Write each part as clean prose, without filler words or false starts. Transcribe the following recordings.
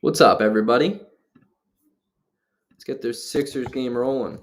What's up, everybody? Let's get this Sixers game rolling.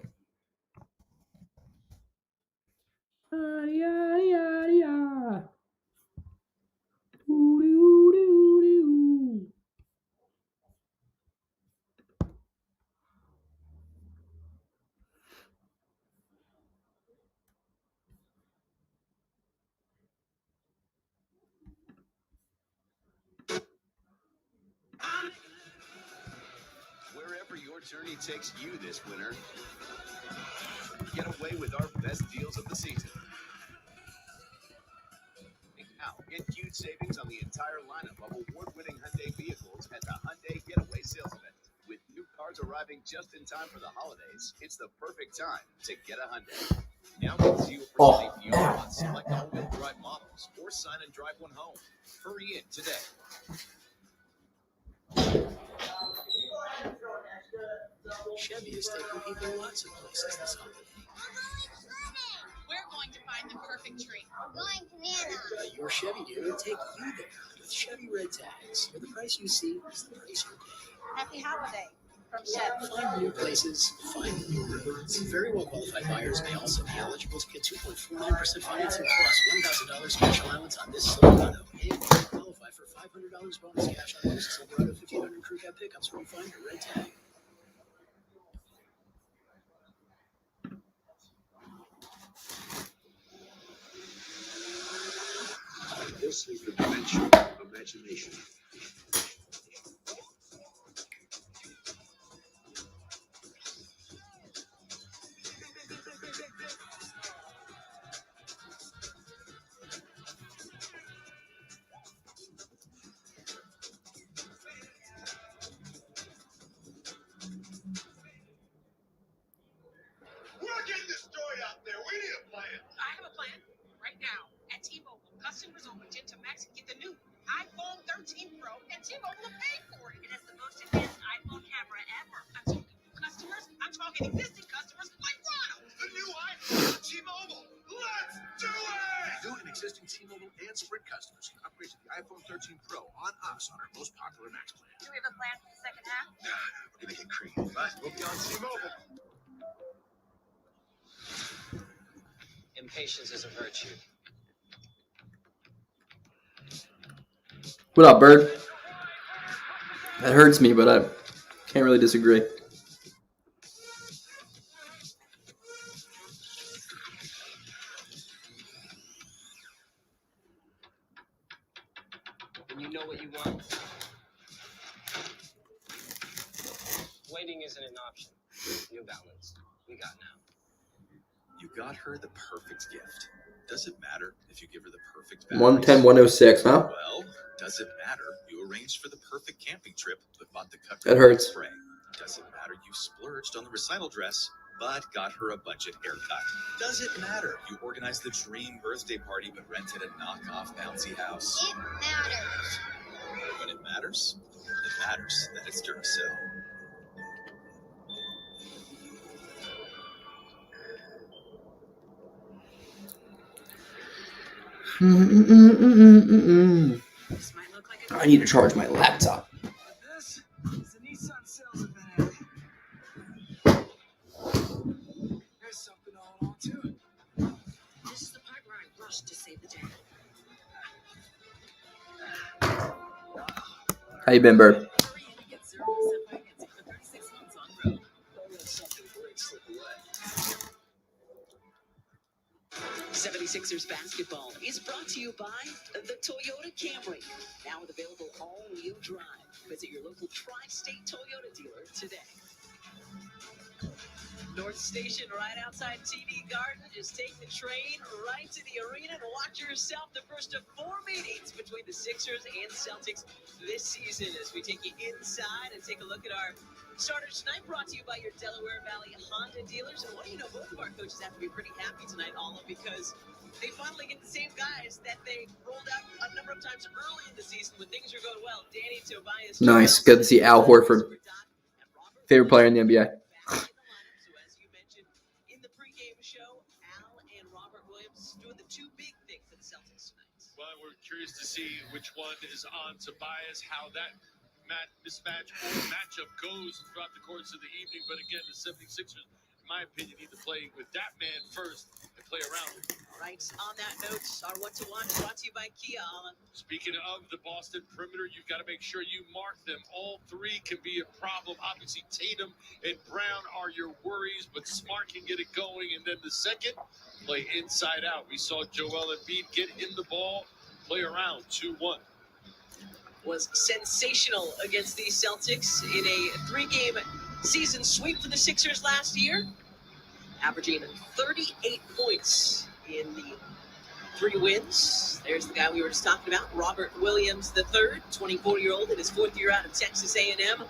Wherever your journey takes you this winter, get away with our best deals of the season. Now, get huge savings on the entire lineup of award-winning Hyundai vehicles at the Hyundai Getaway Sales Event. With new cars arriving just in time for the holidays, it's the perfect time to get a Hyundai. Now get 0% APR on select all-wheel drive models or sign and drive one home. Hurry in today. Chevy is taking people lots of places this holiday. We're going to find the perfect tree. Going to Nana. Your Chevy dealer will take you there with Chevy Red Tags, where the price you see is the price you pay. Happy holiday from Chevy. Find new places, find new roads. Very well qualified buyers may also be eligible to get 2.49% financing plus $1,000 cash allowance on this Silverado. And qualify for $500 bonus cash on most Silverado 1500 crew cab pickups when you find your Red Tag. This is the dimension of imagination. We're getting the story out there. We need a plan. I have a plan right now. At T-Mobile, customers on Magenta Max get the new iPhone 13 Pro, and T-Mobile will pay for it. It has the most advanced iPhone camera ever. I'm talking customers. I'm talking existing customers like Ronald. The new iPhone from T-Mobile. Let's do it! New and existing T-Mobile and Sprint customers can upgrade to the iPhone 13 Pro on us on our most popular Max plan. Do we have a plan for the second half? We're gonna get creative, but we'll be on T-Mobile. Impatience is a virtue. What up, Bird? That hurts me, but I can't really disagree. When you know what you want, waiting isn't an option. New Balance. We got now. You got her the perfect gift. Does it matter if you give her the perfect 110, 106, huh? Well, does it matter you arranged for the perfect camping trip but bought the cut? That hurts. Spray? Does it matter you splurged on the recital dress but got her a budget haircut? Does it matter you organized the dream birthday party but rented a knockoff bouncy house? It matters. When it matters that it's Duracell. This might look like a I need to charge my laptop. This is the Nissan sales event. There's something all on to it. This is the part where I rush to save the day. How you been, Bird? Hurry in and get 0% financing for 36 months on road. Don't let something great slip away. 76ers basketball is brought to you by the Toyota Camry. Now with available all-wheel drive. Visit your local Tri-State Toyota dealer today. North Station right outside TD Garden. Just take the train right to the arena and watch yourself the first of 4 meetings between the Sixers and Celtics this season as we take you inside and take a look at our starters tonight, brought to you by your Delaware Valley Honda dealers. And what do you know, both of our coaches have to be pretty happy tonight, Olive, because they finally get the same guys that they rolled out a number of times early in the season when things are going well. Danny Tobias. Nice. Good to see Al Horford. Favorite player in the NBA. So as you mentioned in the pregame show, Al and Robert Williams doing the two big things for the Celtics tonight. Well, we're curious to see which one is on Tobias, how that mismatch or matchup goes throughout the course of the evening. But again, the 76ers, in my opinion, need to play with that man first and play around him. All right, on that note, our What to Watch brought to you by Kia, Alan. Speaking of the Boston perimeter, you've got to make sure you mark them. All three can be a problem. Obviously, Tatum and Brown are your worries, but Smart can get it going. And then the second, play inside out. We saw Joel Embiid get him the ball, play around 2-1. Was sensational against the Celtics in a 3-game season sweep for the Sixers last year, averaging 38 points in the 3 wins. There's the guy we were just talking about, Robert Williams III, 24-year-old in his 4th year out of Texas A&M.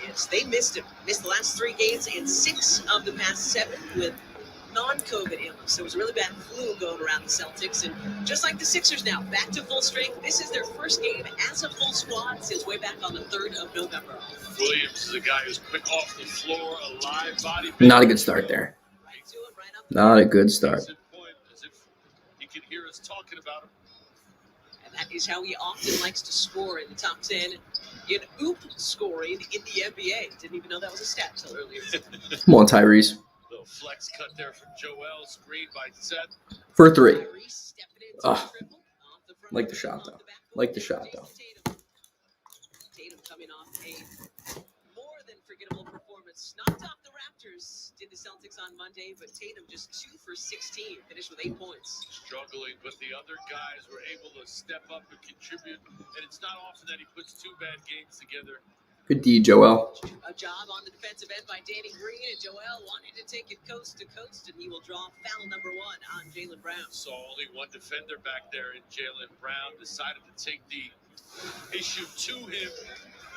Yes, they missed him. Missed the last 3 games and 6 of the past 7 with non-COVID illness. There was a really bad flu going around the Celtics, and just like the Sixers now, back to full strength. This is their first game as a full squad since way back on the 3rd of November. Williams is a guy who's quick off the floor, a live body. Not a good start there. Right to him, right up. Not a good start. As if he can hear us talking about him. And that is how he often likes to score in the top 10 in oop scoring in the NBA. Didn't even know that was a stat till earlier. Come on, Tyrese. Little flex cut there from Joel, screen by Seth. For 3. Tyrese stepping into Ugh. the triple. Off the front Like the rim, shot, off though. the backboard. Like the shot, though. Tatum coming off a more than forgettable performance. Knocked off the Raptors, did the Celtics on Monday, but Tatum just 2 for 16, finished with 8 points. Struggling, but the other guys were able to step up and contribute. And it's not often that he puts 2 bad games together. Good D, Joel. A job on the defensive end by Danny Green, and Joel wanted to take it coast to coast, and he will draw foul number 1 on Jaylen Brown. Saw only one defender back there in Jaylen Brown. Decided to take the issue to him.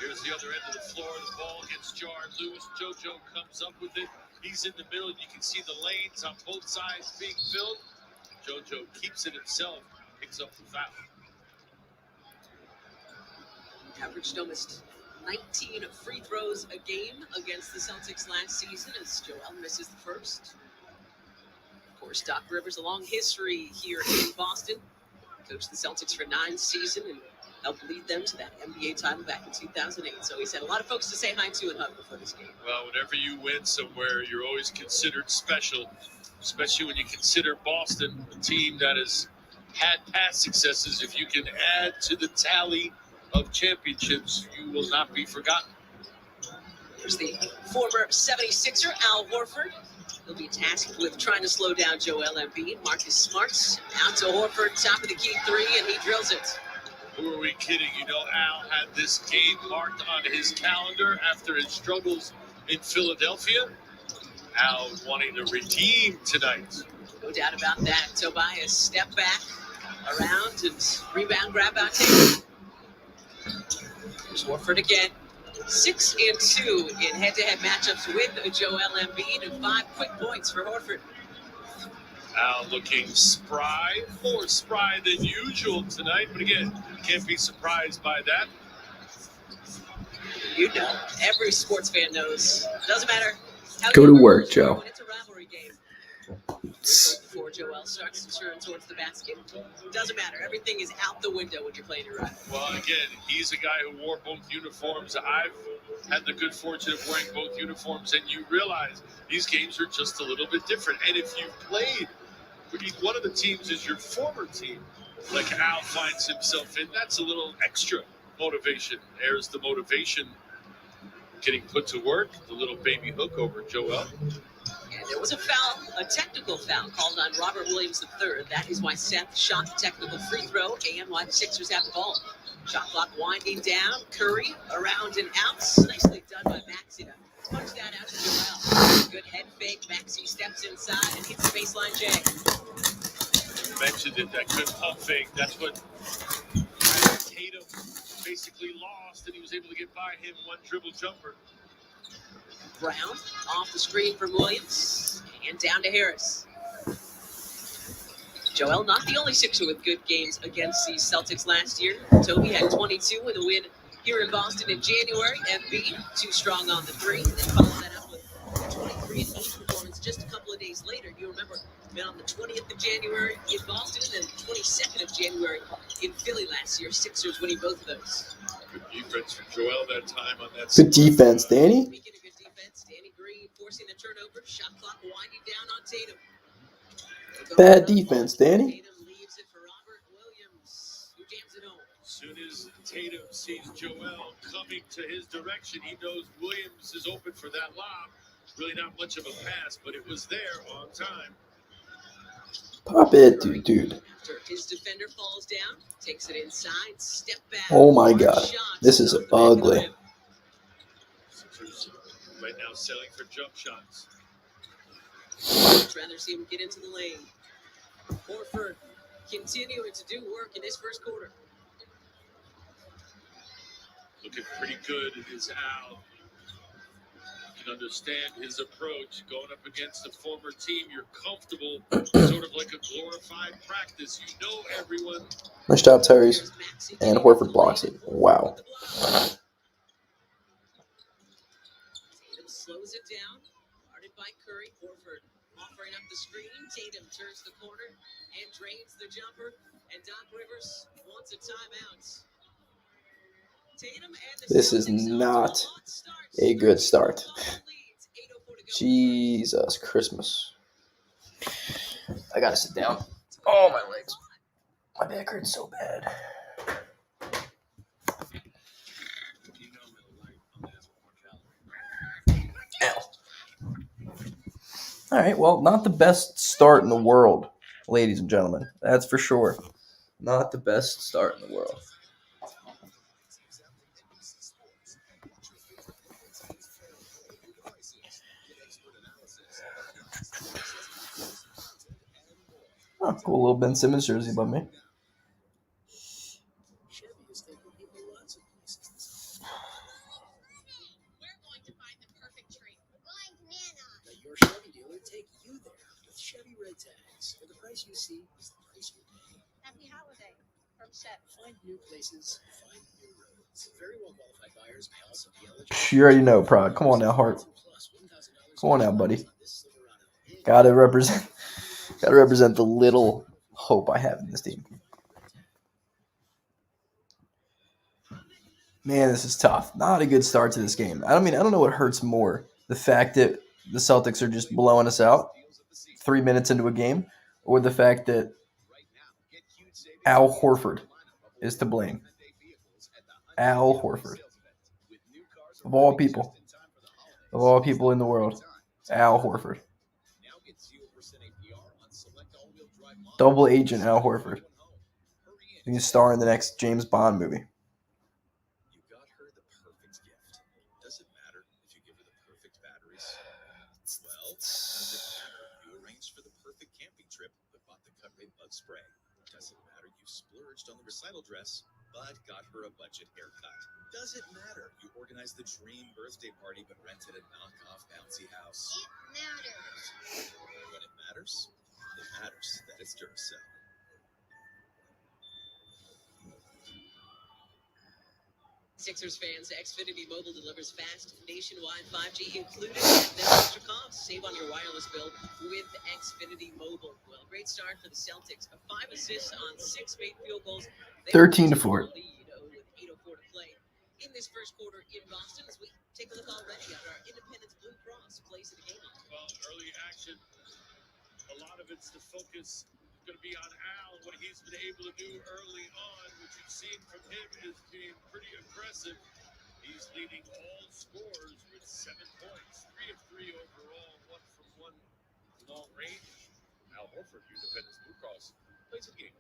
Here's the other end of the floor. The ball gets jarred loose. JoJo comes up with it. He's in the middle. You can see the lanes on both sides being filled. JoJo keeps it himself. Picks up the foul. Averaged almost 19 free throws a game against the Celtics last season as Joel misses the first. Of course, Doc Rivers, a long history here in Boston. Coached the Celtics for 9 seasons and helped lead them to that NBA title back in 2008. So he's had a lot of folks to say hi to and hug before this game. Well, whenever you win somewhere, you're always considered special, especially when you consider Boston a team that has had past successes. If you can add to the tally of championships, you will not be forgotten. There's the former 76er, Al Horford. He'll be tasked with trying to slow down Joel Embiid. Marcus Smart's out to Horford, top of the key 3, and he drills it. Who are we kidding? You know, Al had this game marked on his calendar after his struggles in Philadelphia. Al wanting to redeem tonight. No doubt about that. Tobias step back around and rebound grab out Tatum. There's Horford again. 6 and 2 in head-to-head matchups with Joel Embiid, and 5 quick points for Horford. Al looking spry, more spry than usual tonight, but again, can't be surprised by that. You know, every sports fan knows. Doesn't matter how Go you to work work, the score Joe. when it's a rivalry game. Before Joel starts to turn towards the basket, doesn't matter. Everything is out the window when you're playing your rival. Well, again, he's a guy who wore both uniforms. I've had the good fortune of wearing both uniforms, and you realize these games are just a little bit different. And if you've played, one of the teams is your former team, like Al finds himself in, that's a little extra motivation. There's the motivation getting put to work, the little baby hook over Joel. And there was a foul, a technical foul called on Robert Williams III. That is why Seth shot the technical free throw and why the Sixers have the ball. Shot clock winding down. Curry around and out. Nicely done by Maxey to punch that out to Joel. Good head fake. Maxey steps inside and hits the baseline J. You mentioned it, that good pump fake. That's what Tatum basically lost, and he was able to get by him one dribble jumper. Brown off the screen from Williams and down to Harris. Joel, not the only Sixer with good games against the Celtics last year. Toby had 22 with a win here in Boston in January. Embiid, too strong on the 3. Then followed that up with a 23 and 8 performance just a couple of days later. You remember, been on the 20th of January in Boston and then the 22nd of January in Philly last year. Sixers winning both of those. Good defense from Joel that time on that. Good defense, Danny. Speaking of good defense, Danny Green forcing the turnover. Shot clock winding down on Tatum. Bad defense, Danny. Tatum leaves it for Robert Williams, who jams it home. As soon as Tatum sees Joel coming to his direction, he knows Williams is open for that lob. Really not much of a pass, but it was there on time. Pop it, dude. After his defender falls down, takes it inside, step back. Oh my hard God. shot, This is off the back of the ugly. rim. Sixers right now selling for jump shots. I'd rather see him get into the lane. Horford continuing to do work in this first quarter. Looking pretty good in his out. You can understand his approach going up against a former team. You're comfortable, sort of like a glorified practice. You know everyone. Nice job, Tyrese. And Horford blocks it. Wow. Tatum slows it down. Guarded by Curry. Horford offering up the screen. Tatum turns the corner and drains the jumper. And Doc Rivers wants a timeout. Tatum and the This is Celtics not off to hot start. a good start. Leads, 8:04 to go. Jesus Christmas. I gotta sit down. Oh, my legs. My back hurts so bad. Ow. All right, well, not the best start in the world, ladies and gentlemen. That's for sure. Not the best start in the world. Oh, cool little Ben Simmons jersey above me. Chevy is taking people lots of places. We're going to find the perfect tree. We're going to Nana. Let your Chevy dealer take you there with Chevy red tags. For the price you see is the price you pay. Happy holiday from Chef. Find new places, find new roads. Very well qualified buyers may also be eligible. You already know, Prod. Come on now, Hart. Come on now, buddy. Gotta represent the little hope I have in this team. Man, this is tough. Not a good start to this game. I don't know what hurts more. The fact that the Celtics are just blowing us out 3 minutes into a game, or the fact that Al Horford is to blame. Al Horford. Of all people. Of all people in the world. Al Horford. Double agent Al Horford. He can star in the next James Bond movie. You got her the perfect gift. Does it matter if you give her the perfect batteries? Well, does it matter you arranged for the perfect camping trip but bought the cut-rate bug spray? Does it matter you splurged on the recital dress but got her a budget haircut? Does it matter you organized the dream birthday party but rented a knockoff bouncy house? It matters. When it matters that it's Duracell. Sixers fans, Xfinity Mobile delivers fast, nationwide 5G included, and no extra costs. Save on your wireless bill with Xfinity Mobile. Well, great start for the Celtics. 5 assists on 6 made field goals. 13-4. Lead with 8:04 to play in this first quarter in Boston. As we take a look already at our Independence Blue Cross plays of the game. Well, early action. A lot of it's the focus going to be on Al, what he's been able to do early on. What you've seen from him is being pretty aggressive. He's leading all scorers with 7 points, 3 of 3 overall, 1 from 1 long range. Al Horford, Independence Blue Cross, plays a game.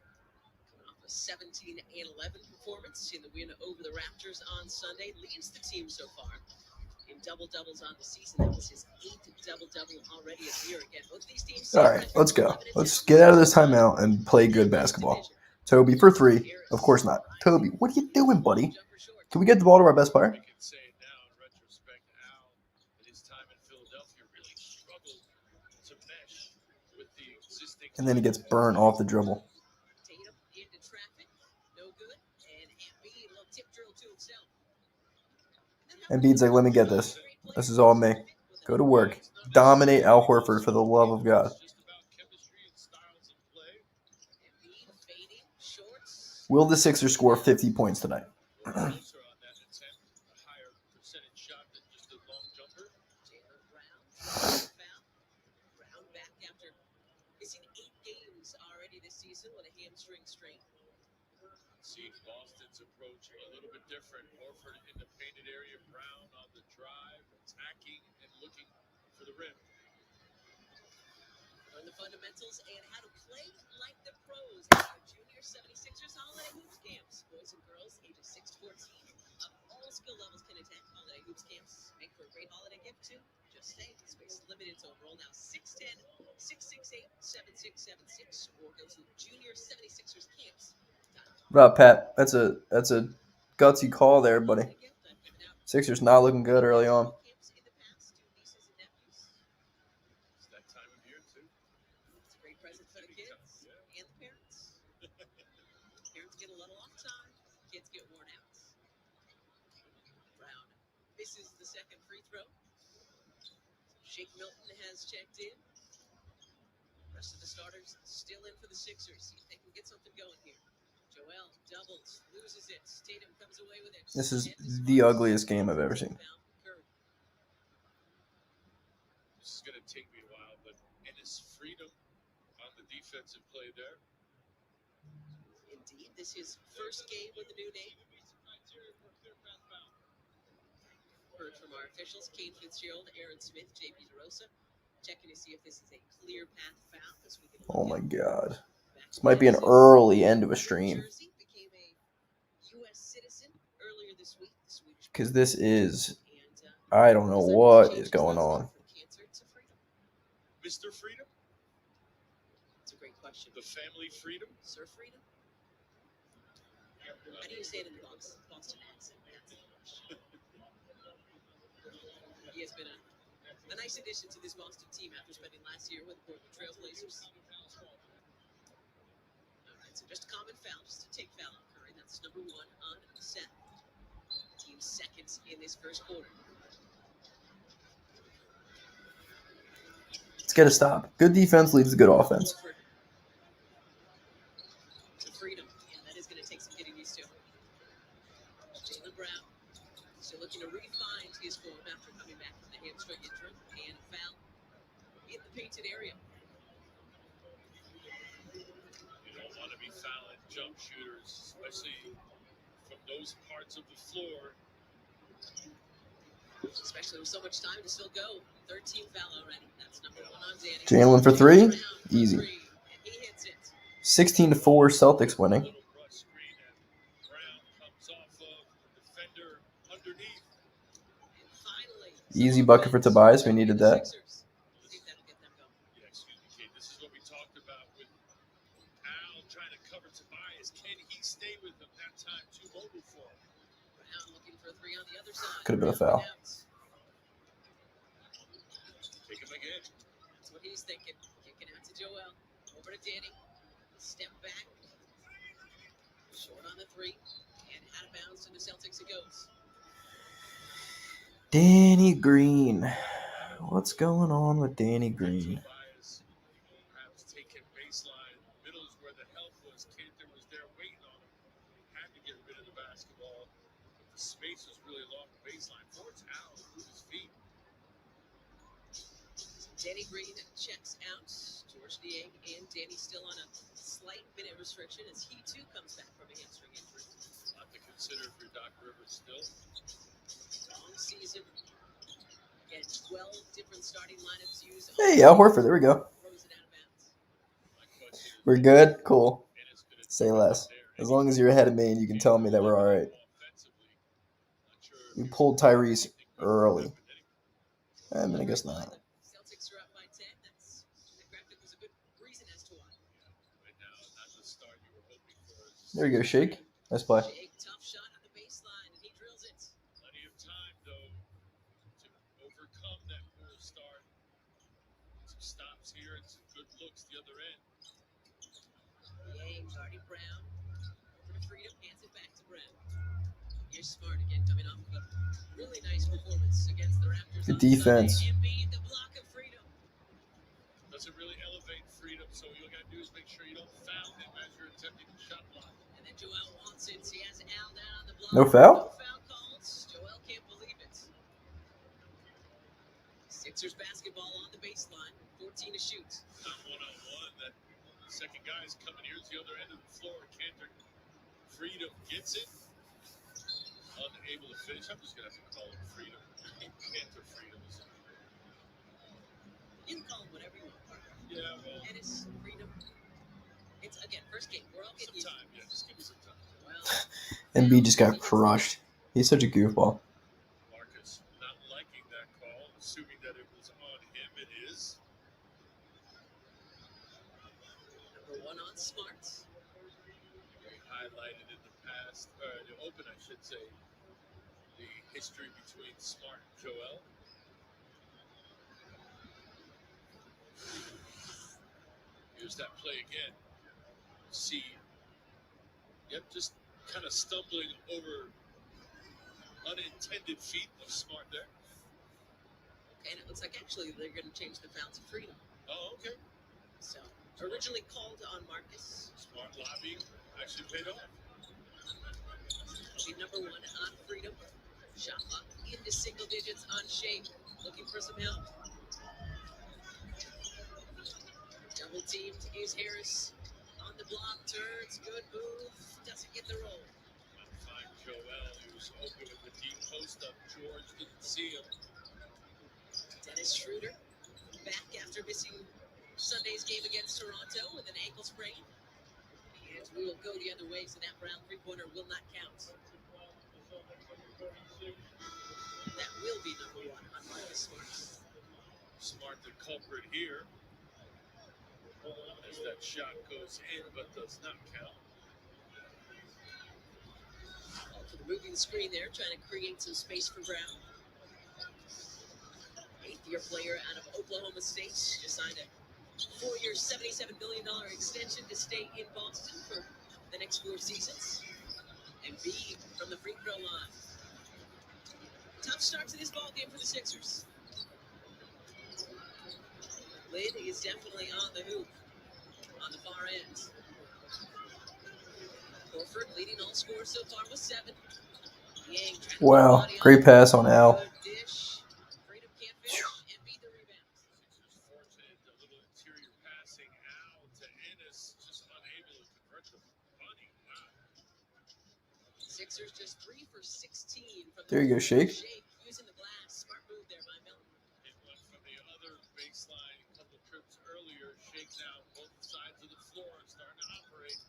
Coming off a 17-11 performance in the win over the Raptors on Sunday, leads the team so far in double-doubles on the season. That was his 8th double-double already a year again. Both these teams. All right, let's go. Let's get out of this timeout and play good basketball. Toby for 3. Of course not. Toby, what are you doing, buddy? Can we get the ball to our best player? We can say now in retrospect, Al, in his time in Philadelphia, really struggled to mesh with the existing. And then he gets burnt off the dribble. Tatum into traffic, no good, and Embiid will tip drill to himself. Embiid's like, let me get this. This is all me. Go to work. Dominate Al Horford for the love of God. Will the Sixers score 50 points tonight? attempt, a higher percentage shot than just a long jumper. Jalen Brown, foul. Brown back after missing 8 games already this season with a hamstring strain. See Boston's approach a little bit different. Horford in the painted area, Brown on the drive, attacking and looking for the rim. Learn the fundamentals and how to play like the pros at our Junior 76ers Holiday Hoops Camps. Boys and girls ages 6 to 14 of all skill levels can attend Holiday Hoops Camps. Make for a great holiday gift too. Just say space limited, so enroll now 610-668-7676 or go to junior76erscamps.com. What up, Pat? That's a gutsy call there, buddy. Sixers not looking good early on. Camps in the past to nieces and nephews. It's that time of year, too. It's a great present for the kids and the parents. Parents get a little off time, kids get worn out. Brown misses the second free throw. Shake Milton has checked in. Rest of the starters still in for the Sixers. See if they can get something going here. Joel doubles, loses it. Tatum comes away with it. This is the ugliest game I've ever seen. This is going to take me a while, but Ennis Freedom on the defensive play there. Indeed, this is first game with the new name. Heard from our officials, Kate Fitzgerald, Aaron Smith, JP DeRosa, checking to see if this is a clear path foul. As we can Oh look my at God. back This might be an to early end of a stream. Jersey, became a U.S. citizen earlier this week. The Swedish Because this is, and I don't know what is going on. from cancer to freedom. Mr. Freedom? It's a great question. The family freedom? Sir Freedom? How do you say it in the Boston accent? That's the question. He has been a nice addition to this Boston team after spending last year with the Portland Trail Blazers. All right, so just a common foul, just a take foul on Curry. That's number 1 on Seth. Team second in this first quarter. It's got to stop. Good defense leads to good offense. Horford to Freedom. Yeah, that is going to take some getting used to. Jalen Brown still looking to refine his form after coming back from the hamstring injury. And a foul in the painted area. You don't want to be fouling jump shooters, especially from those parts of the floor. Especially with so much time to still go. 13 foul already. That's number 1 on Danny. Jalen for 3. Brown for Easy. 3, and he hits it. 16-4 Celtics winning. Little rush screen and Brown comes off of the defender underneath. And finally, Easy bucket for Tobias. We needed that. Sixers. See if that'll get them going. Yeah, excuse me, Kate. This is what we talked about with Al trying to cover Tobias. Can he stay with him that time? Too mobile for him. Brown looking for a 3 on the other side. Could have been a foul. Take him again. That's what he's thinking. Kicking out to Joel. Over to Danny. Step back. Short on the 3. And out of bounds to the Celtics it goes. Danny Green. What's going on with Danny Green? Tobias perhaps taking baseline. Middle is where the help was. Cantor was there waiting on him. Had to get rid of the basketball. But the space was really along the baseline. Force Al with his feet. Danny Green checks out. George Niang and Danny still on a slight minute restriction as he too comes back from a hamstring injury. A lot to consider for Doc Rivers still. Long season. Again, 12 different starting lineups used. Hey, Al Horford. There we go. Throws it out of bounds. My question is, We're good? Cool. Ennis gonna Say do less. it there. As long as you're ahead of me and you can tell me that we're all right. Offensively, not sure We pulled Tyrese anything early. happened anyway. I mean, I guess not. Celtics are up by 10. That graphic was a good reason as to why. Right now, not the start you were hoping for. There you go, Shake. Nice play. Jake, tough shot on the baseline, and he drills it. Plenty of time, though, to overcome that poor start. Some stops here and some good looks the other end. Yang guarding Brown. Over to Freedom, hands it back to Brown. You're smart again, coming off of a really nice performance against the Raptors. Good on Sunday. defense. Embiid, the block of Freedom. Doesn't really elevate Freedom, so all you got to do is make sure you don't foul him as you're attempting the shot block. And then Joel wants it. He has Al down on the block. No foul? No foul calls. Second guy's coming here to the other end of the floor. Cantor Freedom gets it. Unable to finish. I'm just going to have to call him Freedom. Cantor Freedom is it. You can call him whatever you want, partner. Yeah, well. Ennis, Freedom. It's, again, first game. We're all getting used to Time, yeah, just give me some time. Well, And B just got crushed. He's such a goofball. Marcus not liking that call, assuming that it was on him. It is. number 1 on Smart. We highlighted in the past, the open, I should say, the history between Smart and Joel. Here's that play again. See, yep, just kind of stumbling over unintended feet of Smart there. Okay, and it looks like actually they're going to change the foul to Freedom. Oh, okay. So, originally called on Marcus. Smart lobbying actually paid off. Lead number 1 on Freedom. Shot clock into single digits on Shape. Looking for some help. Double teamed is Harris. On the block, turns, good move. Doesn't get the roll. Find Joel, he was open with the deep post up. George didn't see him. Dennis Schroeder back after missing Sunday's game against Toronto with an ankle sprain. And we will go the other way, so that Brown three-pointer will not count. That will be number 1 on Marcus Smart. Smart the culprit here. As that shot goes in but does not count. For the moving screen there, trying to create some space for Brown. 8th-year player out of Oklahoma State. Just signed a 4-year, $77 million extension to stay in Boston for the next 4 seasons. And B from the free throw line. Tough start to this ball game for the Sixers. Lid is definitely on the hoop on the far end. Horford leading all scorers so far with 7. Yang Wow, great pass on Al. dish. Freedom can't finish and beat the rebound. Sixers fortunate, a little interior passing out to Ennis, just unable to convert the bunny. Wow. Sixers just 3 for 16 from There you go, Shake. using the glass. Smart move there by Milton. Hit one from the other baseline a couple trips earlier. Shake now both sides of the floor, starting to operate.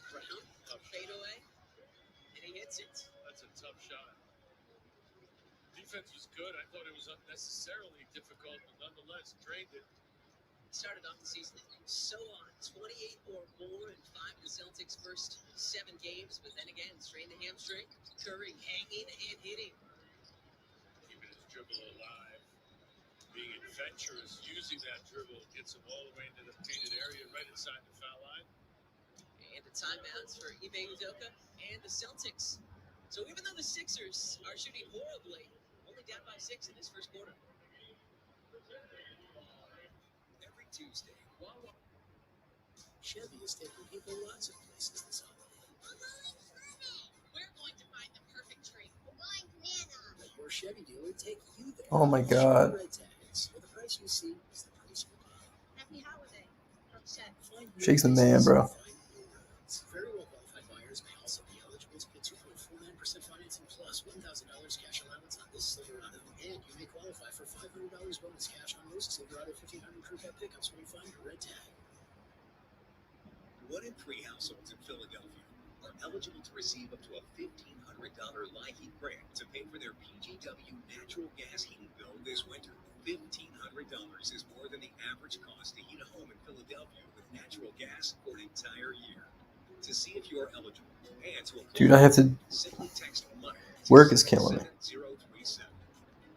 Brown, a fadeaway, and he hits it. That's a tough shot. Defense was good. I thought it was unnecessarily difficult, but nonetheless drained it. Started off the season so on 28 or more in 5 of the Celtics' first 7 games, but then again strained the hamstring. Curry hanging and hitting. Keeping his dribble alive. Being adventurous, using that dribble, gets him all the way into the painted area right inside the foul line. And the timeouts for Ime Udoka and the Celtics. So even though the Sixers are shooting horribly, only down by 6 in this first quarter. Every Tuesday, Chevy is taking people lots of places this holiday. We're going to find the perfect tree. We're going banana. Let your Chevy dealer take you there. Oh my God. Red tags, where the price you see is the price you pay. Happy holiday from Chef. Find your Shake's the man, places, bro. find your roads. Very well qualified buyers may also be eligible to get 2.49% financing plus $1,000 cash allowance on this Silverado. And you may qualify for $500 bonus cash on most Silverado 1500 crew cab pickups when you find your red tag. 1 in 3 households in Philadelphia are eligible to receive up to a $1,500 LIHEAP grant to pay for their PGW natural gas heating bill this winter. $1,500 is more than the average cost to heat a home in Philadelphia with natural gas for an entire year. To see if you are eligible and to apply, Dude, I have to. simply text money to Work is killing me. 7037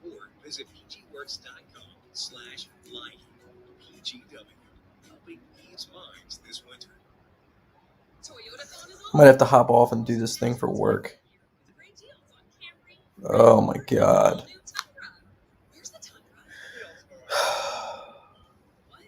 or visit pgworks.com/LIHEAP. PGW, helping ease minds this winter. Toyota phone is I might have to hop off and do this thing for work. Great deals on Camry. Oh my God. New Tundra. Where's the Tundra? What?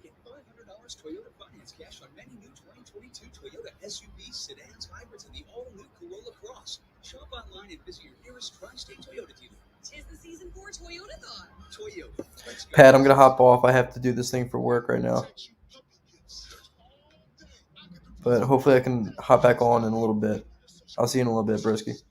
Get $500 Toyota finance cash on many new 2022 Toyota SUVs, sedans, hybrids, and the all-new Corolla Cross. Shop online and visit your nearest tri-state Toyota dealer. 'Tis the season for Toyota-thon. Toyota. Let's go. Pat, I'm gonna hop off. I have to do this thing for work right now. But hopefully I can hop back on in a little bit. I'll see you in a little bit, broski.